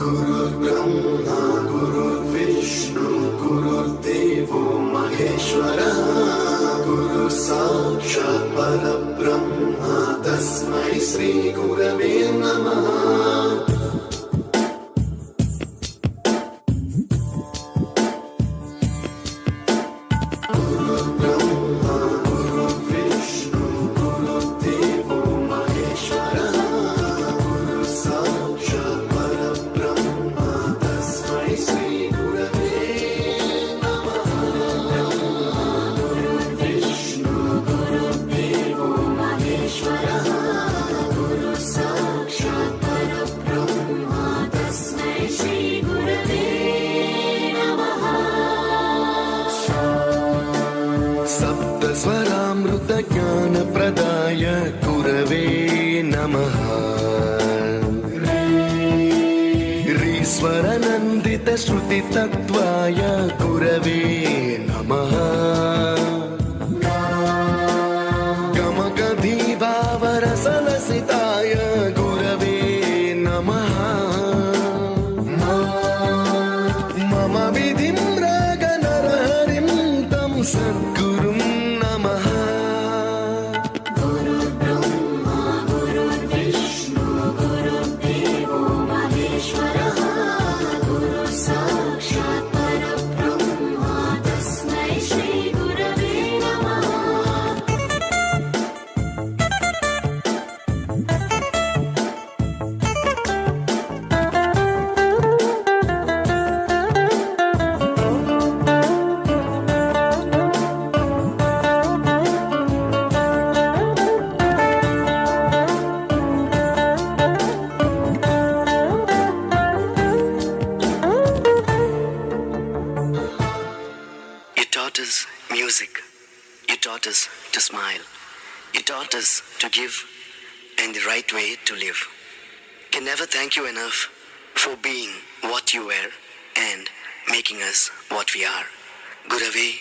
गुरुर्ब्रह्मा गुरुर्विष्णु गुरुर्देवो महेश्वरः गुरु साक्षात् परब्रह्म तस्मै श्री गुरवे नमः। सप्तस्वरामृतज्ञानप्रदाय गुरवे नमः। ह्रीश्वरनन्दितश्रुतितत्त्वाय गुरवे नमः। गमगधीभावरसलसिताय गुरवे नमः। मम विधिं रागनरहरिं तं सद्गुरुं taught us music. You taught us to smile. You taught us to give and the right way to live. Can never thank you enough for being what you were and making us what we are. Gurave